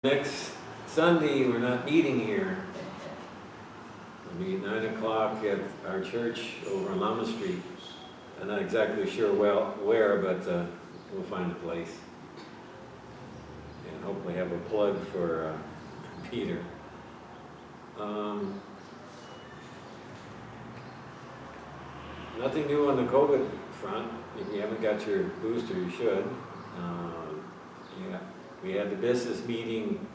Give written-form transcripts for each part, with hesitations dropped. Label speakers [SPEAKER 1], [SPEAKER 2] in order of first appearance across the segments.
[SPEAKER 1] Next Sunday, we're not meeting here. We'll meet at 9 o'clock at our church over on Lama Street. I'm not exactly sure where, but we'll find a place. And hopefully have a plug for Peter. Nothing new on the COVID front. If you haven't got your booster, you should. Yeah. We had the business meeting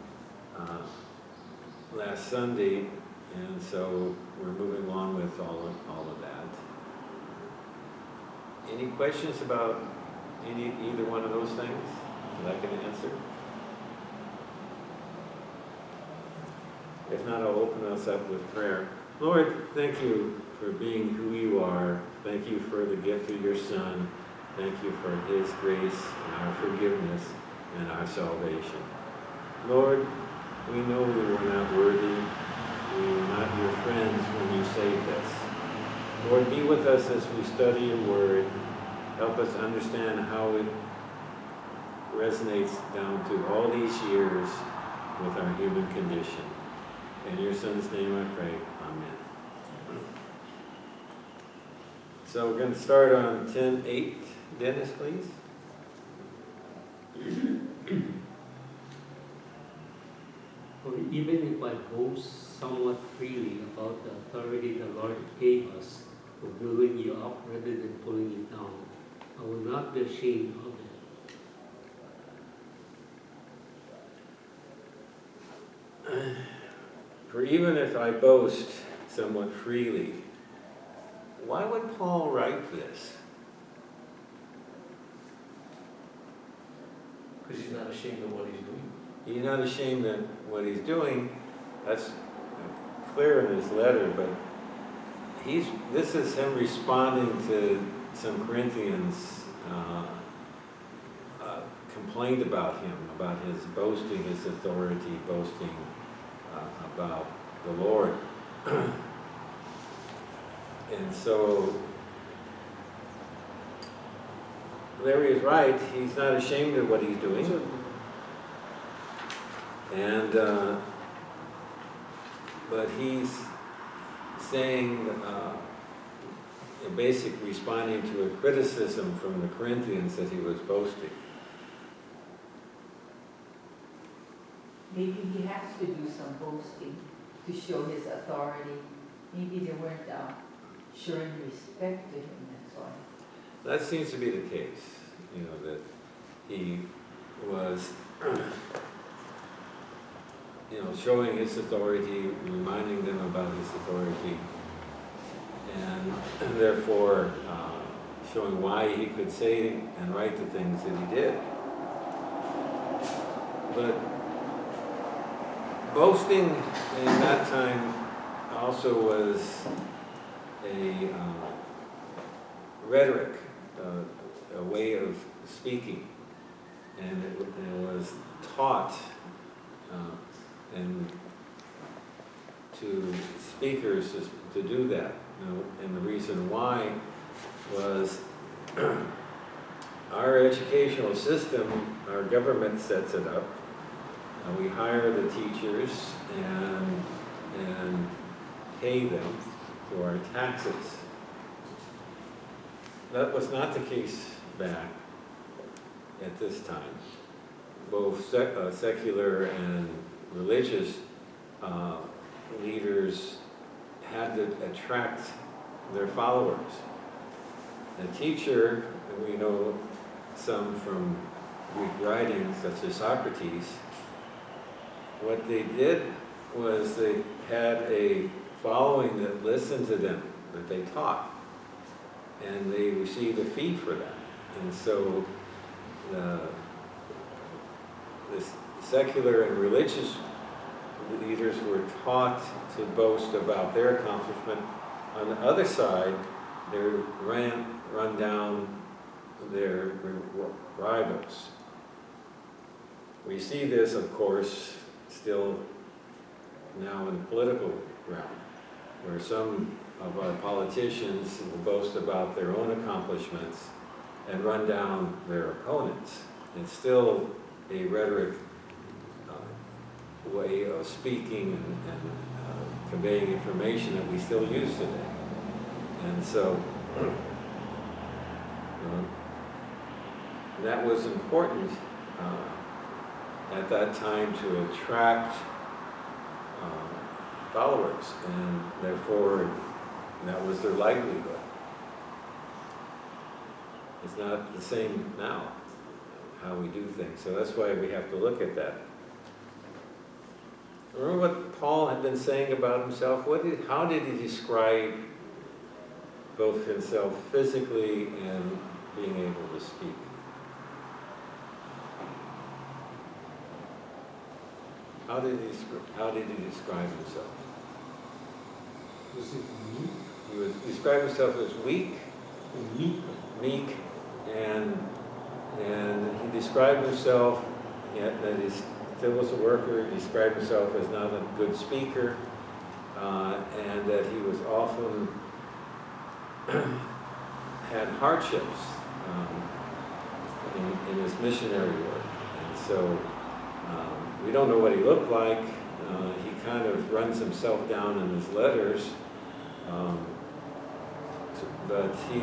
[SPEAKER 1] last Sunday, and so we're moving along with all of that. Any questions about either one of those things that I can answer? If not, I'll open us up with prayer. Lord, thank you for being who you are. Thank you for the gift of your Son. Thank you for his grace and our forgiveness and our salvation. Lord, we know we were not worthy. We were not your friends when you saved us. Lord, be with us as we study your word. Help us understand how it resonates down through all these years with our human condition. In your Son's name I pray. Amen. So we're going to start on 10:8. Dennis, please.
[SPEAKER 2] For even if I boast somewhat freely about the authority the Lord gave us for building you up rather than pulling you down, I will not be ashamed of it.
[SPEAKER 1] For even if I boast somewhat freely, why would Paul write this?
[SPEAKER 3] Because he's not ashamed of what he's doing.
[SPEAKER 1] He's not ashamed of what he's doing. That's clear in his letter, but this is him responding to some Corinthians complained about him, about his boasting, his authority, boasting about the Lord. And so Larry is right. He's not ashamed of what he's doing. And, but he's saying, basically responding to a criticism from the Corinthians that he was boasting.
[SPEAKER 4] Maybe he has to do some boasting to show his authority. Maybe they weren't showing respect to him, that's why.
[SPEAKER 1] That seems to be the case, that he was showing his authority, reminding them about his authority, and therefore showing why he could say and write the things that he did. But boasting in that time also was a rhetoric, a way of speaking, and it was taught and to speakers to do that. And the reason why was our educational system, our government sets it up. We hire the teachers and pay them through our taxes. That was not the case back at this time. Both secular and religious leaders had to attract their followers. A teacher, and we know some from Greek writings, such as Socrates, what they did was they had a following that listened to them, that they taught, and they received a fee for that. And so the secular and religious leaders were taught to boast about their accomplishment. On the other side, they run down their rivals. We see this, of course, still now in the political realm, where some of our politicians will boast about their own accomplishments and run down their opponents. It's still a rhetoric way of speaking and conveying information that we still use today. And so that was important at that time to attract followers, and therefore that was their livelihood. It's not the same now, how we do things. So that's why we have to look at that. Remember what Paul had been saying about himself? How did he describe both himself physically and being able to speak? How did he describe himself?
[SPEAKER 2] Was it me?
[SPEAKER 1] He described himself as weak,
[SPEAKER 2] Meek.
[SPEAKER 1] and he described himself that he still was a worker. He described himself as not a good speaker, and that he was often had hardships in his missionary work. And so we don't know what he looked like. He kind of runs himself down in his letters, but he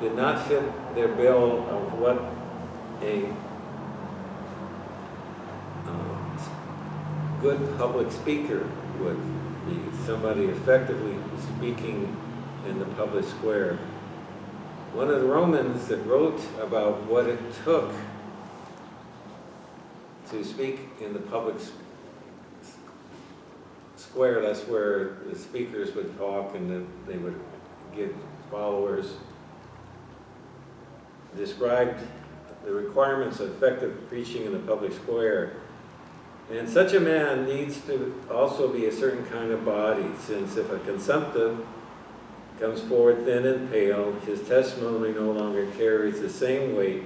[SPEAKER 1] did not fit their bill of what a good public speaker would be, somebody effectively speaking in the public square. One of the Romans that wrote about what it took to speak in the public square, that's where the speakers would talk and they would get followers, described the requirements of effective preaching in the public square. And such a man needs to also be a certain kind of body, since if a consumptive comes forward thin and pale, his testimony no longer carries the same weight,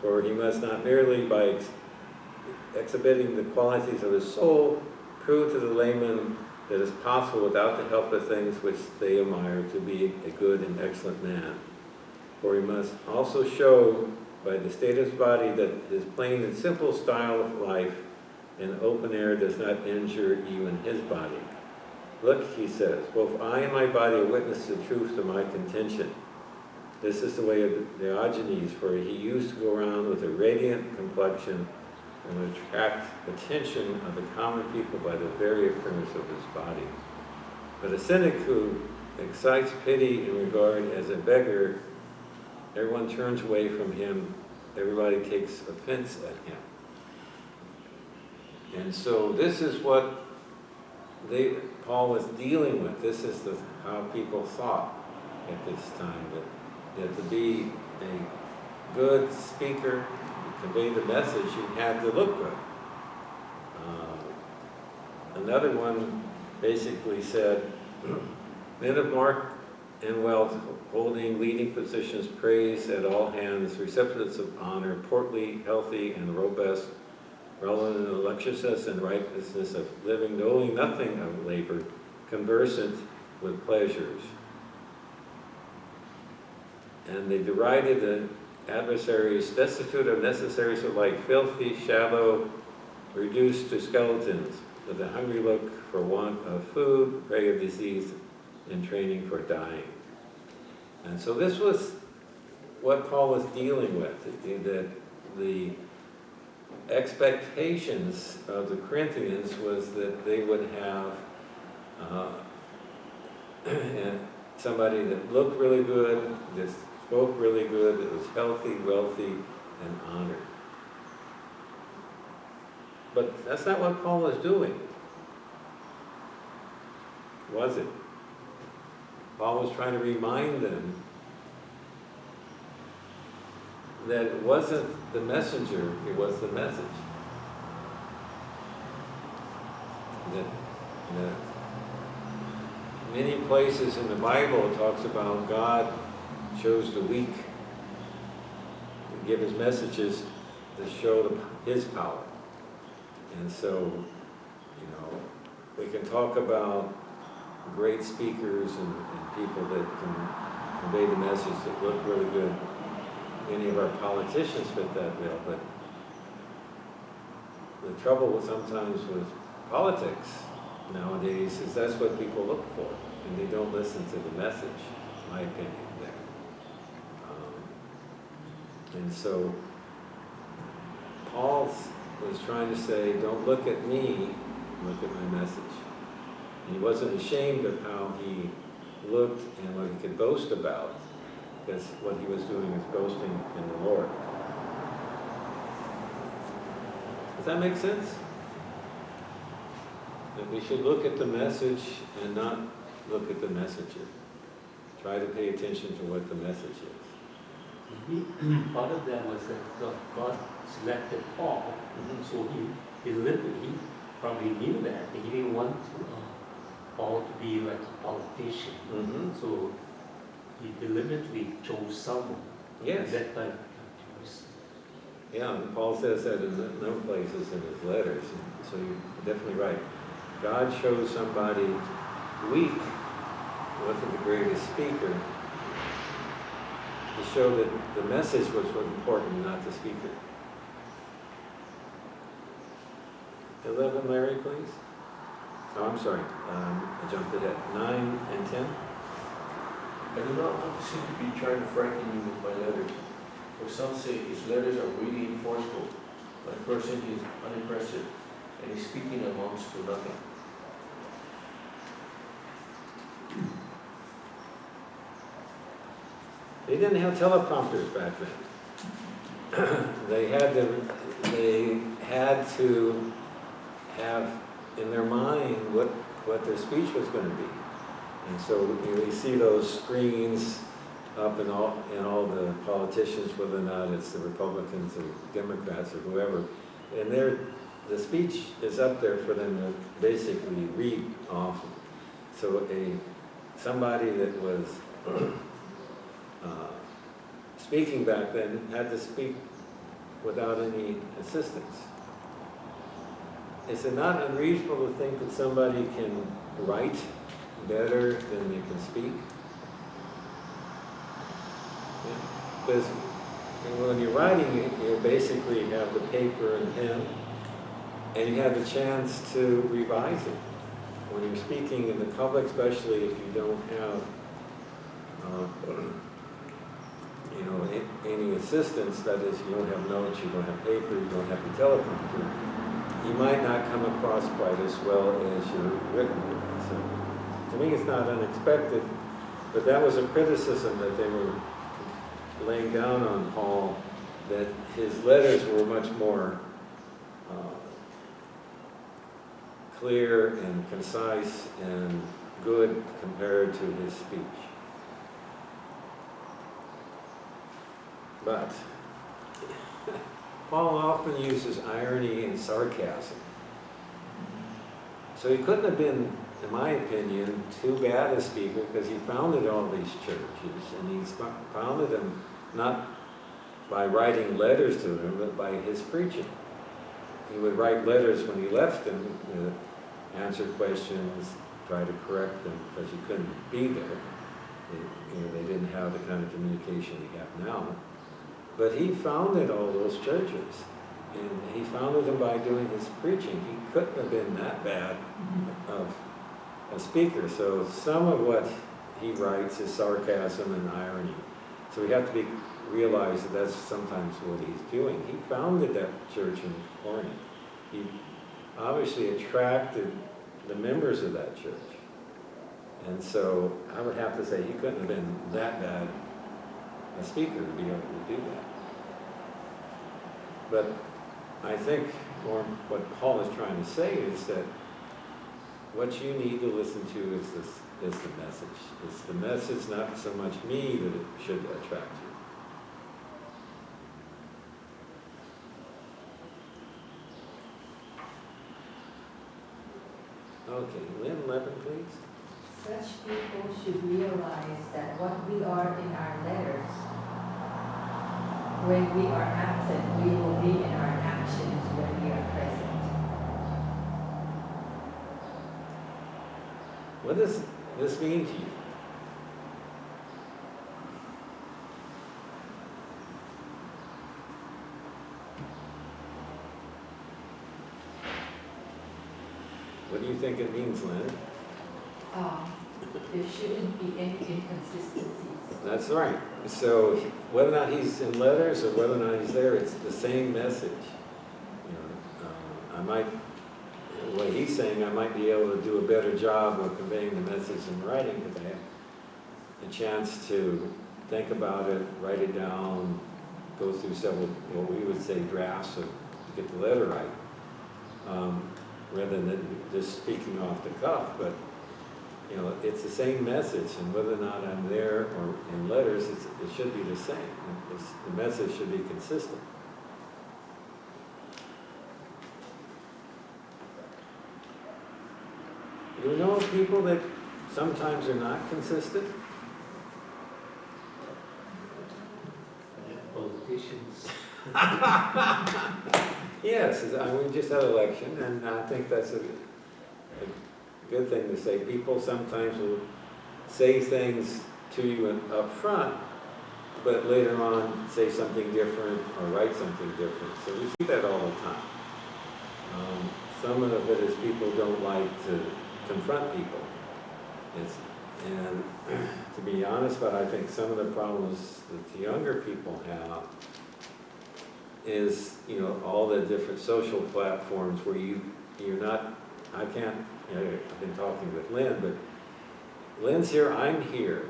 [SPEAKER 1] for he must not merely by exhibiting the qualities of his soul prove to the layman that it's possible without the help of things which they admire to be a good and excellent man. For he must also show by the state of his body that his plain and simple style of life in open air does not injure even his body. Look, he says, both I and my body witness the truth of my contention. This is the way of Diogenes, for he used to go around with a radiant complexion and would attract attention of the common people by the very appearance of his body. But a cynic who excites pity and regard as a beggar, everyone turns away from him, everybody takes offense at him. And so this is what Paul was dealing with. This is how people thought at this time, that to be a good speaker, to convey the message, you had to look good. Another one basically said, men of mark and wealth, holding leading positions, praised at all hands, recipients of honor, portly, healthy, and robust, relevant in the lusciousness and righteousness of living, knowing nothing of labor, conversant with pleasures. And they derided the adversaries, destitute of necessaries of life, filthy, shallow, reduced to skeletons, with a hungry look for want of food, prey of disease, and training for dying. And so this was what Paul was dealing with, that the expectations of the Corinthians was that they would have somebody that looked really good, that spoke really good, that was healthy, wealthy, and honored. But that's not what Paul was doing, was it? Paul was trying to remind them that it wasn't the messenger, it was the message. That many places in the Bible it talks about God chose the weak to give his messages to show his power. And so, we can talk about great speakers and people that can convey the message that look really good. Many of our politicians fit that bill, but the trouble sometimes with politics nowadays is that's what people look for, and they don't listen to the message, in my opinion, there. And so Paul was trying to say, don't look at me, look at my message. And he wasn't ashamed of how he looked and what he could boast about, because what he was doing was boasting in the Lord. Does that make sense? That we should look at the message and not look at the messenger. Try to pay attention to what the message is.
[SPEAKER 2] Part of that was that God selected Paul, so he deliberately probably knew that. He didn't want Paul to be like a politician. So he deliberately chose someone.
[SPEAKER 1] Yes.
[SPEAKER 2] That type of choice.
[SPEAKER 1] Yeah, and Paul says that in no places in his letters, so you're definitely right. God chose somebody weak, wasn't the greatest speaker, to show that the message was what's important, not the speaker. 11, Larry, please. Oh, I'm sorry, I jumped ahead. 9 and 10.
[SPEAKER 3] I do not want to seem to be trying to frighten you with my letters. For some say his letters are weighty and forceful, but in person he is unimpressive, and his speaking amounts to nothing.
[SPEAKER 1] They didn't have teleprompters back then. They had to have in their mind what their speech was going to be. And so we see those screens up in all the politicians, whether or not it's the Republicans or Democrats or whoever, and the speech is up there for them to basically read off. So somebody that was speaking back then had to speak without any assistance. Is it not unreasonable to think that somebody can write better than they can speak? Because when you're writing, you basically have the paper and pen, and you have the chance to revise it. When you're speaking in the public, especially if you don't have any assistance, that is, you don't have notes, you don't have paper, you don't have the teleprompter, you might not come across quite as well as your written word. So, to me, it's not unexpected, but that was a criticism that they were laying down on Paul, that his letters were much more clear and concise and good compared to his speech. But Paul often uses irony and sarcasm. So he couldn't have been, in my opinion, too bad a speaker, because he founded all these churches, and he founded them not by writing letters to them, but by his preaching. He would write letters when he left them, answer questions, try to correct them, because he couldn't be there. They didn't have the kind of communication we have now. But he founded all those churches, and he founded them by doing his preaching. He couldn't have been that bad of a speaker. So some of what he writes is sarcasm and irony. So we have to realize that that's sometimes what he's doing. He founded that church in Corinth. He obviously attracted the members of that church. And so I would have to say he couldn't have been that bad a speaker to be able to do that. But I think what Paul is trying to say is that what you need to listen to is the message. It's the message, not so much me, that it should attract you. Okay, Lynn, 11, please.
[SPEAKER 4] Such people should realize that what we are in our letters, when we are absent, we will be in our actions when we are present.
[SPEAKER 1] What does this mean to you? What do you think it means, Lynn?
[SPEAKER 4] There shouldn't be any inconsistencies.
[SPEAKER 1] That's right. So whether or not he's in letters or whether or not he's there, it's the same message. You know, I might, what he's saying, I might be able to do a better job of conveying the message in writing because I have a chance to think about it, write it down, go through several, what we would say drafts to get the letter right, rather than just speaking off the cuff. But you know, it's the same message, and whether or not I'm there or in letters, it should be the same. The message should be consistent. Do you know of people that sometimes are not consistent?
[SPEAKER 2] Politicians.
[SPEAKER 1] Yes, we just had an election, and I think that's a good thing to say. People sometimes will say things to you up front, but later on say something different or write something different. So we see that all the time. Some of it is people don't like to confront people. And to be honest, but I think some of the problems that the younger people have is, you know, all the different social platforms where you're not, I can't, you know, I've been talking with Lynn, but Lynn's here, I'm here.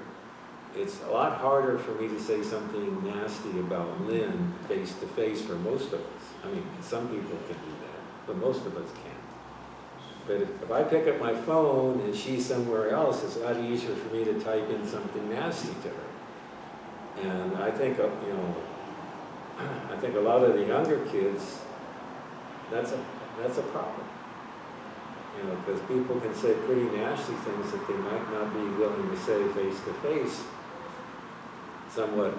[SPEAKER 1] It's a lot harder for me to say something nasty about Lynn face to face for most of us. I mean, some people can do that, but most of us can't. But if I pick up my phone and she's somewhere else, it's a lot easier for me to type in something nasty to her. And I think, you know, I think a lot of the younger kids, that's a problem. You know, because people can say pretty nasty things that they might not be willing to say face to face. Somewhat,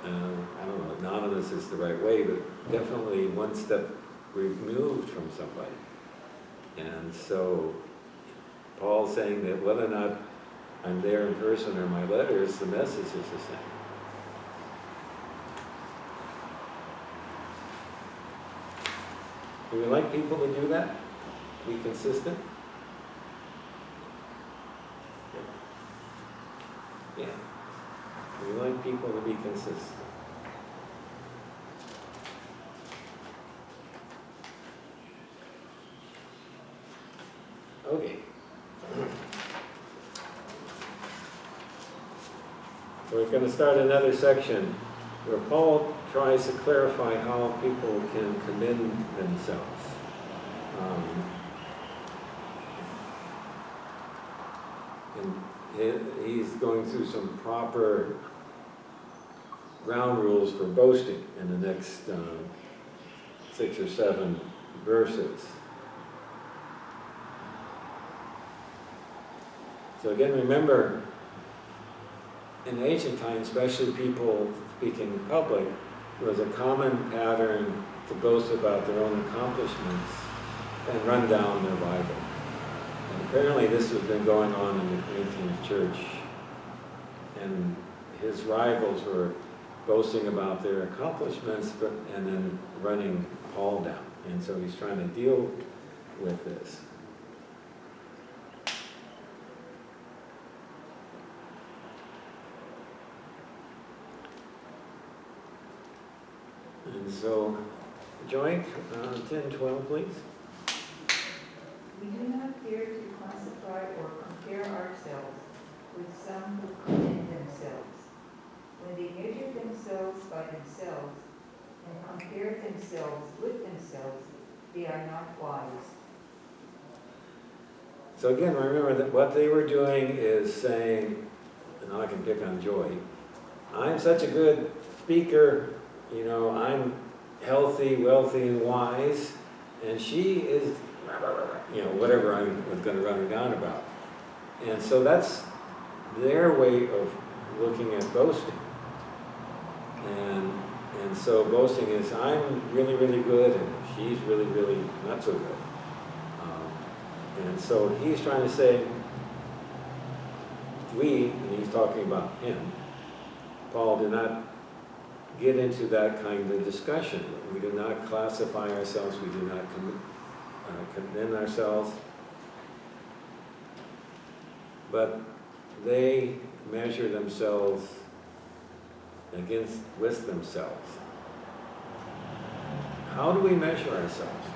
[SPEAKER 1] I don't know, anonymous is the right way, but definitely one step removed from somebody. And so Paul's saying that whether or not I'm there in person or my letters, the message is the same. Do we like people to do that? Be consistent? Yeah. We like people to be consistent. Okay. So we're going to start another section where Paul tries to clarify how people can commend themselves. And he's going through some proper ground rules for boasting in the next 6 or 7 verses. So again, remember, in ancient times, especially people speaking in public, there was a common pattern to boast about their own accomplishments and run down their Bible. And apparently this has been going on in the Corinthian church. And his rivals were boasting about their accomplishments, and then running Paul down. And so he's trying to deal with this. And so, Joy, 10:12, please.
[SPEAKER 4] We do not dare to classify or compare ourselves with some who commend themselves. When they measure themselves by themselves and compare themselves with themselves, they are not wise.
[SPEAKER 1] So again, remember that what they were doing is saying, and now I can pick on Joy, I'm such a good speaker, you know, I'm healthy, wealthy, and wise, and she is, you know, whatever I was going to run her down about. And so that's their way of looking at boasting. And so boasting is, I'm really, really good, and she's really, really not so good. And so he's trying to say, and he's talking about him, Paul, do not get into that kind of discussion. We do not classify ourselves, we do not commend ourselves. but they measure themselves with themselves. How do we measure ourselves?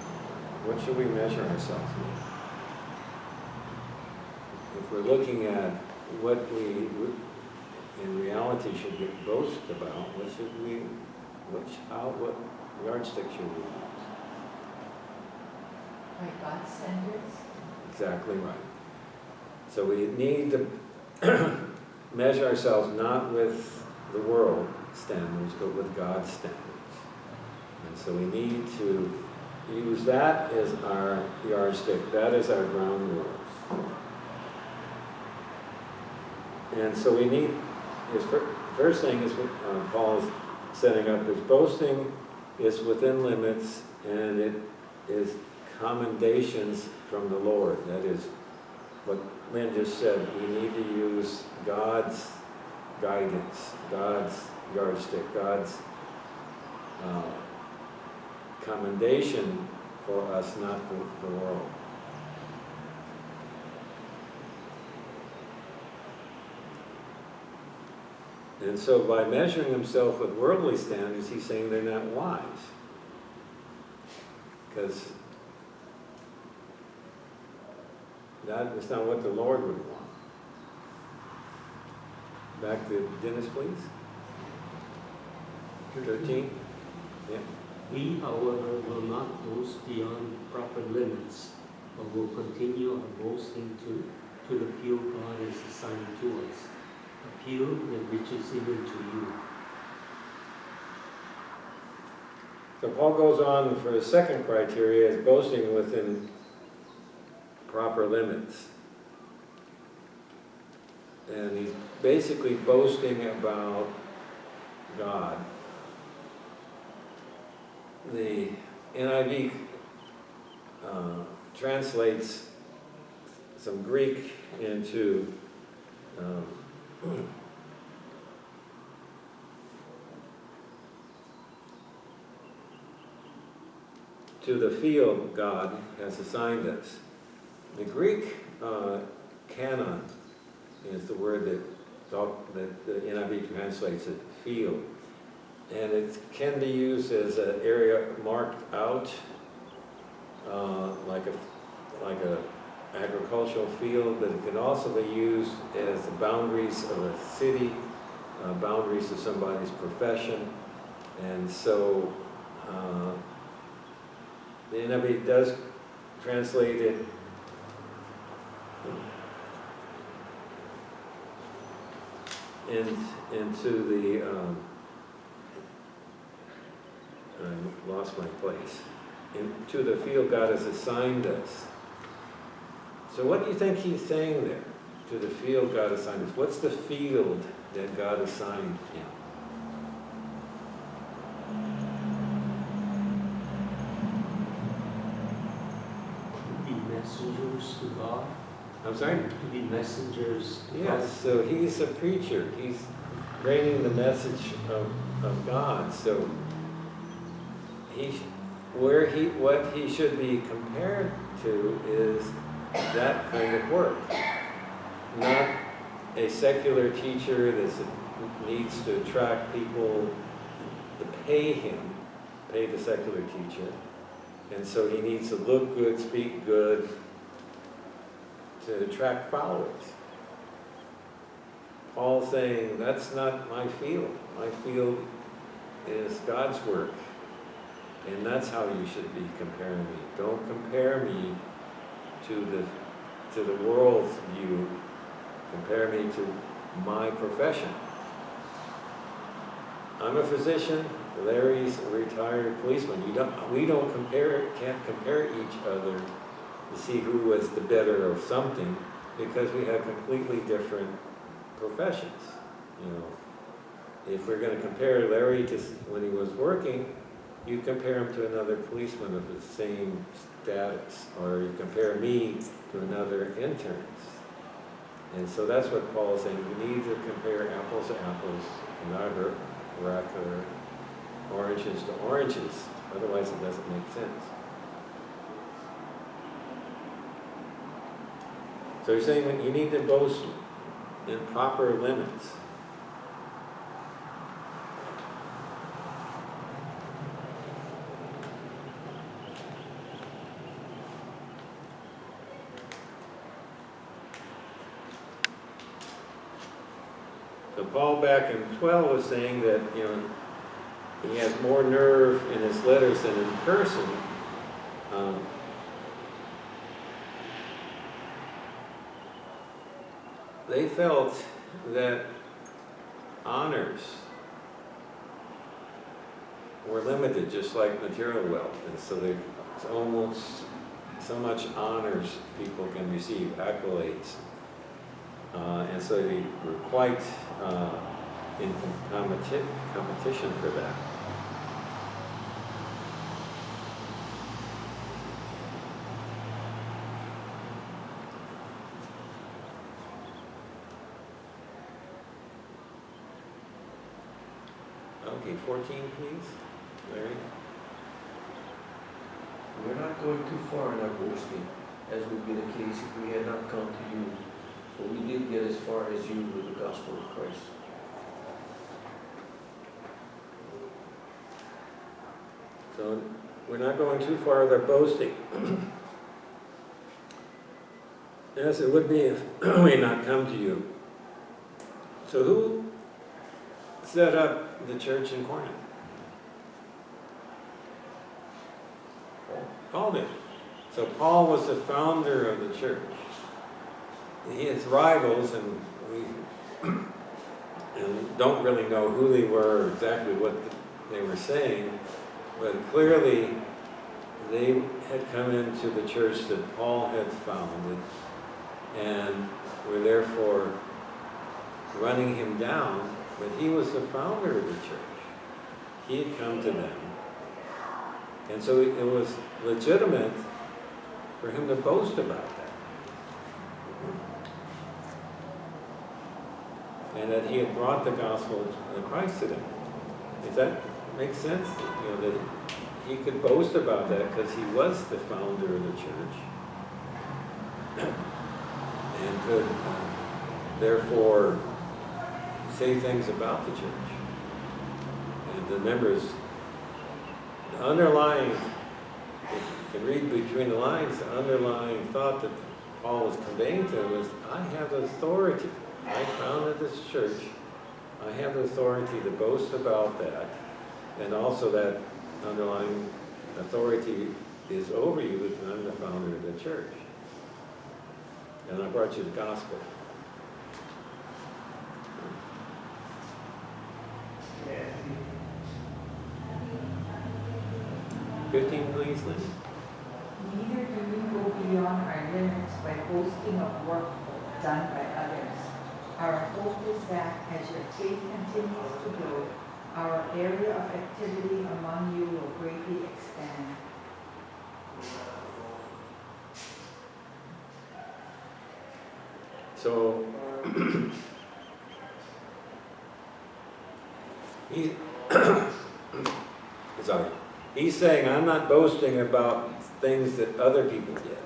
[SPEAKER 1] What should we measure ourselves with? If we're looking at what we in reality should boast about, what yardstick should we use?
[SPEAKER 4] By God's standards?
[SPEAKER 1] Exactly right. So we need to measure ourselves not with the world standards, but with God's standards. And so we need to use that as our yardstick, that is our ground rules. And so we need, his first thing is what Paul is setting up is boasting is within limits, and it is commendations from the Lord. That is what Lynn just said. We need to use God's guidance, God's yardstick, God's commendation for us, not the world. And so by measuring himself with worldly standards, he's saying they're not wise. Because that is not what the Lord would want. Back to Dennis, please. 13. Yeah.
[SPEAKER 2] We, however, will not boast beyond proper limits, but will continue our boasting to the field God has assigned to us, a field that reaches even to you.
[SPEAKER 1] So Paul goes on for his second criteria as boasting within proper limits. And he's basically boasting about God. The NIV translates some Greek into to the field God has assigned us. The Greek canon is the word that the NIV translates it, field. And it can be used as an area marked out, like a agricultural field, but it can also be used as the boundaries of a city, boundaries of somebody's profession. And so the NIV does translate it into the I lost my place. Into the field God has assigned us. So what do you think he's saying there? To the field God assigned us. What's the field that God assigned him?
[SPEAKER 2] To be messengers to God.
[SPEAKER 1] I'm sorry?
[SPEAKER 2] To be messengers to God.
[SPEAKER 1] Yes, so he's a preacher. He's bringing the message of God. So what he should be compared to is that kind of work. Not a secular teacher that needs to attract people to pay the secular teacher. And so he needs to look good, speak good, to attract followers. Paul's saying, that's not my field. My field is God's work. And that's how you should be comparing me. Don't compare me to the world's view. Compare me to my profession. I'm a physician. Larry's a retired policeman. We can't compare each other to see who was the better of something, because we have completely different professions. You know, if we're going to compare Larry to when he was working, you compare him to another policeman of the same status, or you compare me to another intern. And so that's what Paul is saying. You need to compare apples to apples, not regular oranges to oranges. Otherwise it doesn't make sense. So he's saying that you need to boast in proper limits. So Paul back in 12 was saying that, he has more nerve in his letters than in person. They felt that honors were limited, just like material wealth, and so it's almost so much honors people can receive, accolades, and so they were quite in competition for that. Okay, 14, please, Larry.
[SPEAKER 3] We're not going too far in our boasting, as would be the case if we had not come to you, but we did get as far as you with the gospel of Christ.
[SPEAKER 1] So we're not going too far with our boasting. Yes, it would be if we had not come to you. So who set up the church in Corinth? Paul did. So Paul was the founder of the church. His rivals, and we don't really know who they were, exactly what they were saying, but clearly they had come into the church that Paul had founded and were therefore running him down, but he was the founder of the church. He had come to them. And so it was legitimate for him to boast about that. And that he had brought the gospel of Christ to them. Does that make sense? That he could boast about that because he was the founder of the church. And could therefore say things about the church. And the members, the underlying, if you can read between the lines, the underlying thought that Paul was conveying to them was, I have authority. I founded this church. I have the authority to boast about that. And also that underlying authority is over you because I'm the founder of the church. And I brought you the gospel. 15, please, Lynn.
[SPEAKER 4] Neither do we go beyond our limits by boasting of work done by others. Our hope is that as your faith continues to grow, our area of activity among you will greatly expand.
[SPEAKER 1] So, he's saying, I'm not boasting about things that other people did.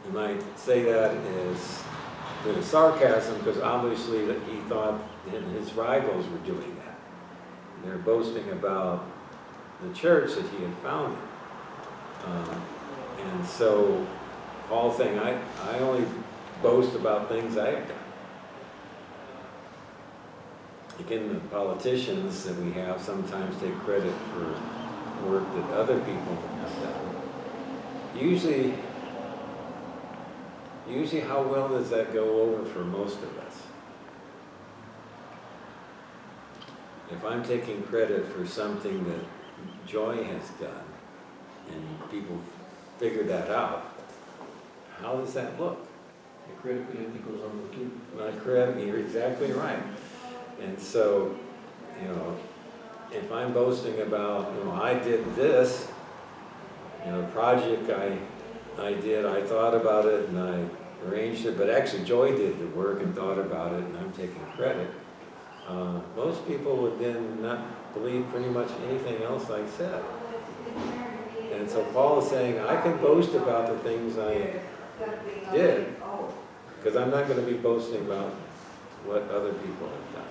[SPEAKER 1] You might say that as a bit of sarcasm, because obviously that he thought that his rivals were doing that. They're boasting about the church that he had founded. And so Paul's saying, I only boast about things I have done. Again, the politicians that we have sometimes take credit for work that other people have done. Usually how well does that go over for most of us? If I'm taking credit for something that Joy has done, and people figure that out, how does that look?
[SPEAKER 3] The credibility goes on the too.
[SPEAKER 1] My credit, you're exactly right. And so, if I'm boasting about, I did this, project I did, I thought about it and I arranged it, but actually Joy did the work and thought about it and I'm taking credit. Most people would then not believe pretty much anything else I said. And so Paul is saying, I can boast about the things I
[SPEAKER 4] Stop being
[SPEAKER 1] did.
[SPEAKER 4] Oh,
[SPEAKER 1] Because I'm not going to be boasting about what other people have done.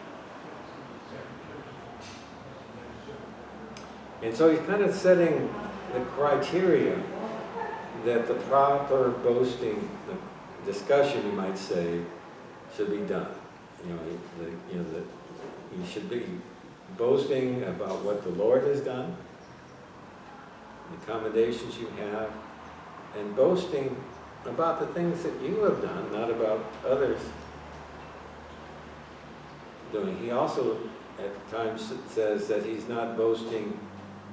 [SPEAKER 1] And so he's kind of setting the criteria that the proper boasting, the discussion, you might say, should be done. You should be boasting about what the Lord has done, the commendations you have, and boasting about the things that you have done, not about others doing. He also at times says that he's not boasting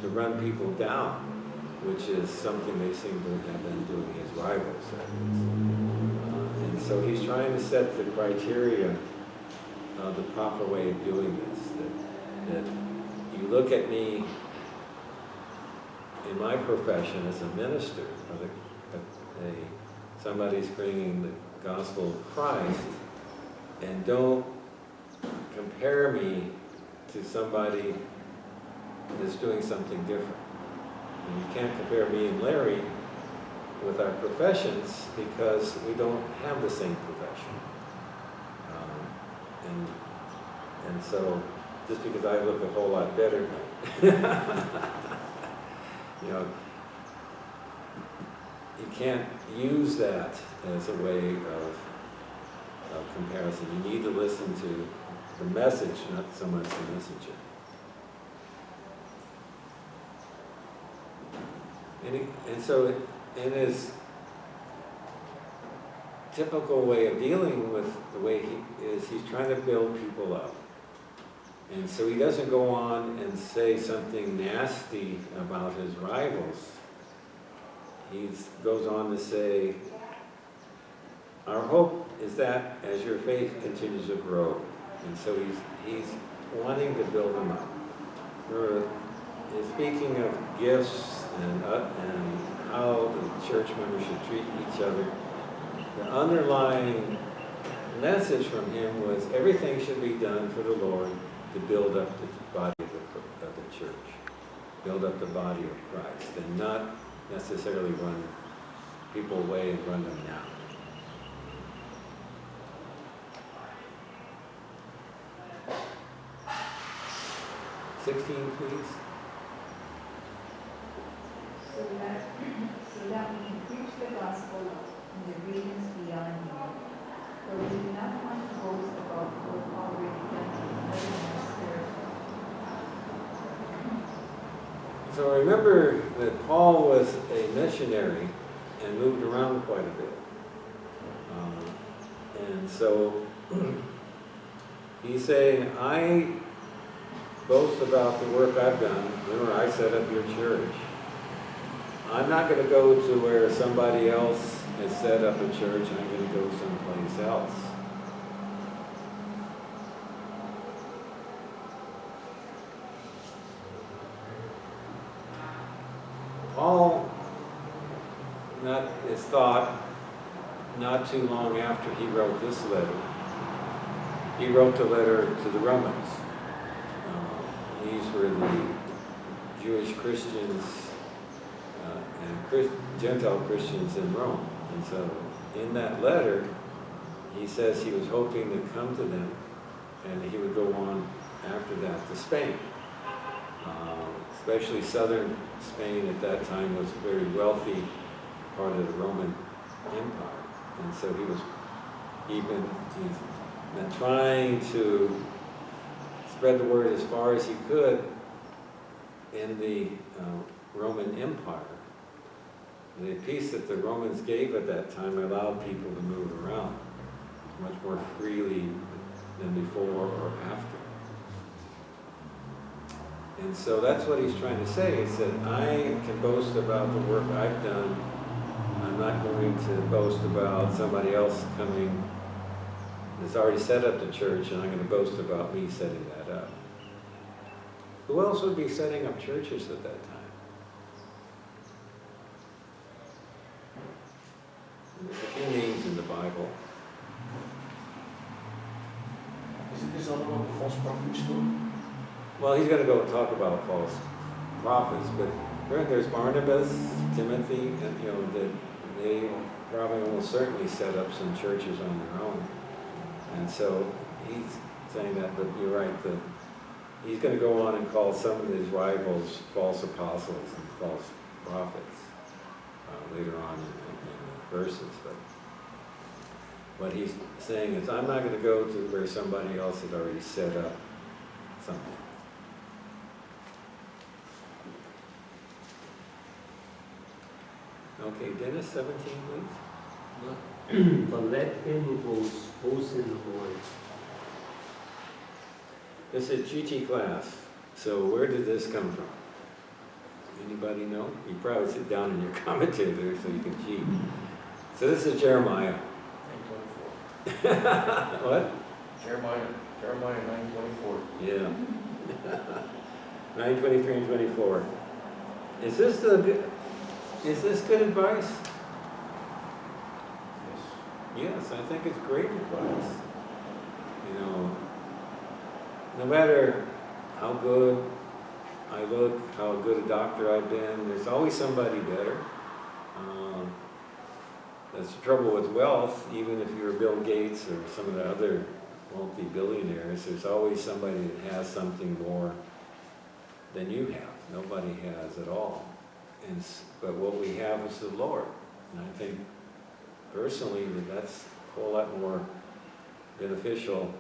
[SPEAKER 1] to run people down, which is something they seem to have been doing as rivals. And so he's trying to set the criteria, the proper way of doing this, that you look at me in my profession as a minister, somebody's bringing the gospel of Christ, and don't compare me to somebody that's doing something different. And you can't compare me and Larry with our professions because we don't have the same profession. And so, just because I look a whole lot better, you can't use that as a way of comparison. You need to listen to the message, not so much the messenger. And so in his typical way of dealing with the way he is, he's trying to build people up. And so he doesn't go on and say something nasty about his rivals. He goes on to say, our hope is that as your faith continues to grow. And so he's wanting to build them up. Speaking of gifts and how the church members should treat each other, the underlying message from him was everything should be done for the Lord to build up the body of the church, build up the body of Christ, and not necessarily run people away and run them down. "16, please.
[SPEAKER 4] so that we can preach the gospel in the regions beyond here. For we do not want to boast about what already done in other territory."
[SPEAKER 1] So remember that Paul was a missionary and moved around quite a bit. And so he's saying, I boast about the work I've done. Remember, I set up your church. I'm not going to go to where somebody else has set up a church. I'm going to go someplace else. Paul, is thought, not too long after he wrote this letter, he wrote the letter to the Romans. These were the Jewish Christians and Gentile Christians in Rome. And so in that letter, he says he was hoping to come to them, and he would go on after that to Spain. Especially southern Spain at that time was a very wealthy part of the Roman Empire. And so he's been trying to spread the word as far as he could in the Roman Empire. The peace that the Romans gave at that time allowed people to move around much more freely than before or after. And so that's what he's trying to say. He said, I can boast about the work I've done. I'm not going to boast about somebody else coming that's already set up the church, and I'm going to boast about me setting that up. Who else would be setting up churches at that time? There's a few names in the Bible.
[SPEAKER 3] Isn't this all about the false prophets too?
[SPEAKER 1] Well, he's going to go talk about false prophets, but there's Barnabas, Timothy, and they probably almost certainly set up some churches on their own. And so he's saying that, but you're right, that he's going to go on and call some of his rivals false apostles and false prophets later on in the verses. But what he's saying is, I'm not going to go to where somebody else has already set up something. Okay, Dennis, 17, please.
[SPEAKER 2] But let him who boasts in the Lord.
[SPEAKER 1] This is GT class. So where did this come from? Anybody know? You probably sit down in your commentator so you can cheat. So this is Jeremiah.
[SPEAKER 3] 9:24.
[SPEAKER 1] What?
[SPEAKER 3] Jeremiah 9:24.
[SPEAKER 1] Yeah. 9:23 and 24. Is this good advice?
[SPEAKER 3] Yes.
[SPEAKER 1] Yes, I think it's great advice. You know, no matter how good I look, how good a doctor I've been, there's always somebody better. That's the trouble with wealth, even if you're Bill Gates or some of the other multi-billionaires, there's always somebody that has something more than you have. Nobody has at all. But what we have is the Lord. And I think personally that's a whole lot more beneficial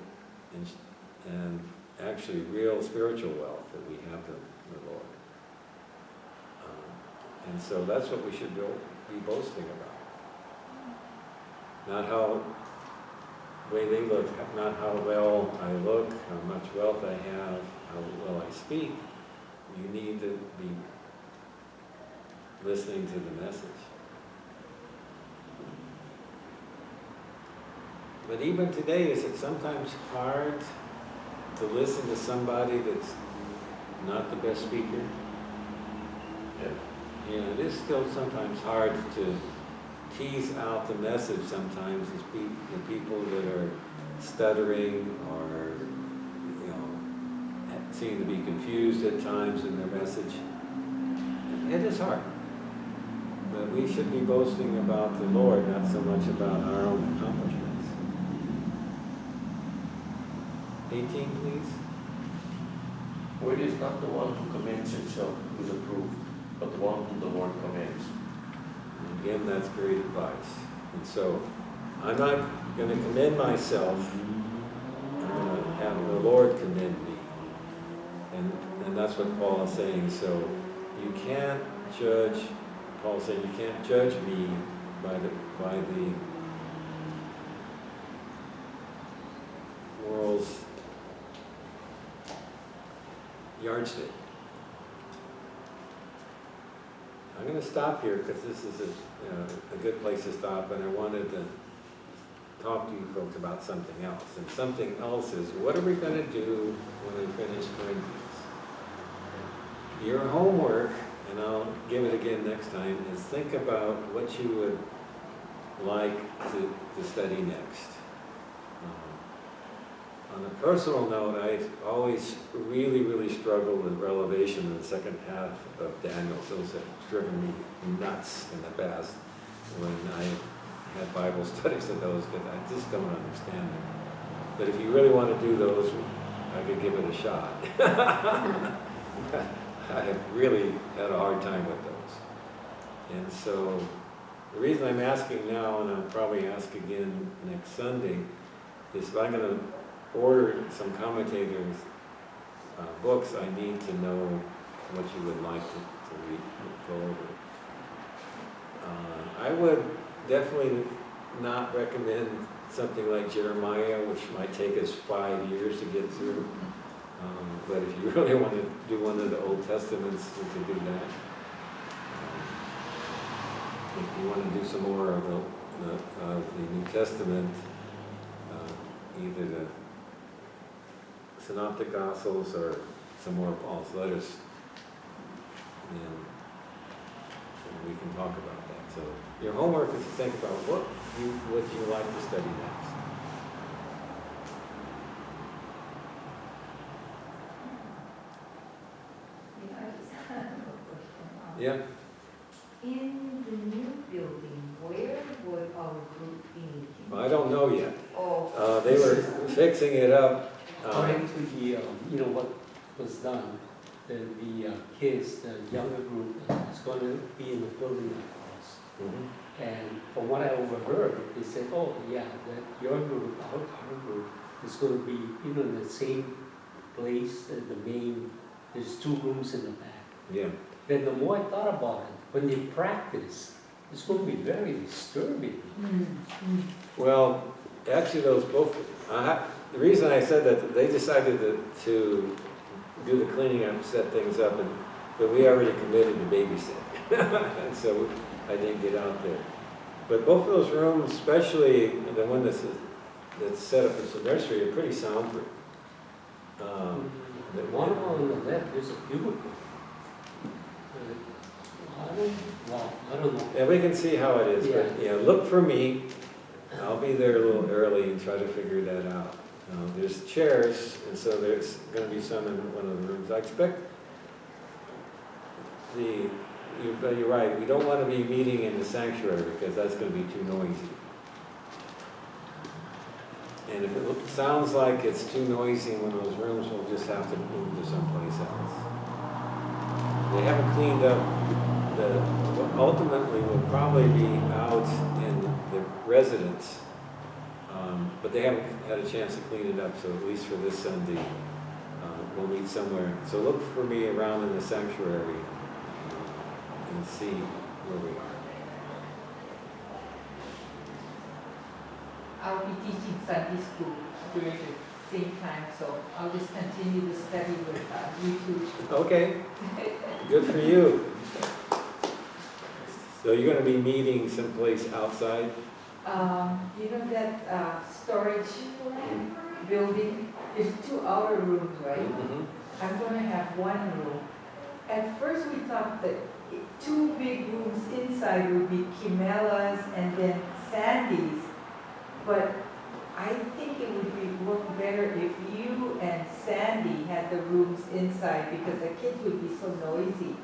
[SPEAKER 1] and actually real spiritual wealth that we have the Lord. And so that's what we should be boasting about. Not how way they look, not how well I look, how much wealth I have, how well I speak. You need to be listening to the message. But even today, is it sometimes hard to listen to somebody that's not the best speaker?
[SPEAKER 3] Yeah.
[SPEAKER 1] Yeah, it is still sometimes hard to tease out the message sometimes as the people that are stuttering or, you know, seem to be confused at times in their message. It is hard. But we should be boasting about the Lord, not so much about our own accomplishments. 18, please.
[SPEAKER 3] For it is not the one who commends himself who is approved, but the one whom the Lord commends.
[SPEAKER 1] Again, that's great advice. And so, I'm not going to commend myself. I'm going to have the Lord commend me. And that's what Paul is saying. So, you can't judge, Paul's saying, you can't judge me by the world's yardstick. I'm going to stop here because this is a good place to stop, and I wanted to talk to you folks about something else. And something else is, what are we going to do when we finish Corinthians? Your homework, and I'll give it again next time, is think about what you would like to study next. On a personal note, I've always really struggled with Revelation in the second half of Daniel. Those have driven me nuts in the past when I had Bible studies of those, because I just don't understand them. But if you really want to do those, I could give it a shot. I have really had a hard time with those. And so the reason I'm asking now, and I'll probably ask again next Sunday, is if I'm going to order some commentators' books, I need to know what you would like to read, go over. I would definitely not recommend something like Jeremiah, which might take us 5 years to get through. But if you really want to do one of the Old Testaments, you can do that. If you want to do some more of the New Testament, either the Synoptic Gospels or some more of Paul's letters, and we can talk about that. So your homework is to think about what you like to study next.
[SPEAKER 4] Yeah, I just have a question.
[SPEAKER 1] Yeah.
[SPEAKER 4] In the new building, where would
[SPEAKER 1] know yet.
[SPEAKER 4] Oh,
[SPEAKER 1] They were fixing it up.
[SPEAKER 2] According to the, what was done, the kids, the younger group is going to be in the building house.
[SPEAKER 1] Mhm.
[SPEAKER 2] And from what I overheard, they said, oh, yeah, that your group, our group, is going to be, in the same place, the main, there's 2 rooms in the back.
[SPEAKER 1] Yeah.
[SPEAKER 2] Then the more I thought about it, when they practice, it's going to be very disturbing.
[SPEAKER 1] Well, actually, those both, the reason I said that, they decided to do the cleaning up, set things up, but we already committed to babysit. And so I didn't get out there. But both of those rooms, especially the one that's set up as a nursery, are pretty soundproof.
[SPEAKER 2] The one on the left, there's a cubicle. I don't know.
[SPEAKER 1] Yeah, we can see how it is, but, look for me. I'll be there a little early and try to figure that out. There's chairs, and so there's going to be some in one of the rooms. I expect you're right, we don't want to be meeting in the sanctuary because that's going to be too noisy. And if it sounds like it's too noisy in one of those rooms, we'll just have to move to someplace else. They haven't cleaned up what ultimately will probably be out in the residence, but they haven't had a chance to clean it up, so at least for this Sunday, we'll meet somewhere. So look for me around in the sanctuary and see where we are.
[SPEAKER 4] I'll be teaching Sunday school during the same time, so I'll just continue to study with you two.
[SPEAKER 1] Okay, good for you. So you're going to be meeting someplace outside?
[SPEAKER 4] That storage building, there's 2 outer rooms, right?
[SPEAKER 1] Mhm.
[SPEAKER 4] I'm going to have 1 room. At first we thought that 2 big rooms inside would be Kimela's and then Sandy's, but I think it would work better if you and Sandy had the rooms inside because the kids would be so noisy.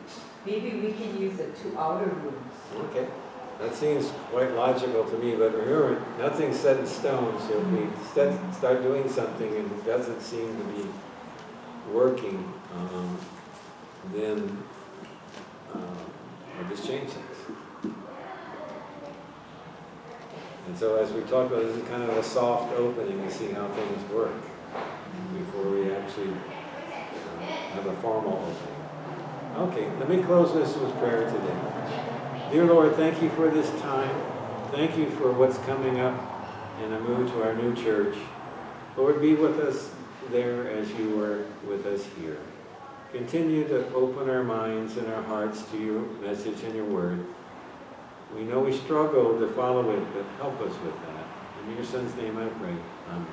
[SPEAKER 4] Maybe we can use the 2 outer rooms.
[SPEAKER 1] Okay, that seems quite logical to me, but remember, nothing's set in stone, so if we start doing something and it doesn't seem to be working, then we'll just change things. And so as we talked about, this is kind of a soft opening to see how things work before we actually have a formal opening. Okay, let me close this with prayer today. Dear Lord, thank you for this time. Thank you for what's coming up in a move to our new church. Lord, be with us there as you were with us here. Continue to open our minds and our hearts to your message and your word. We know we struggle to follow it, but help us with that. In your Son's name I pray. Amen.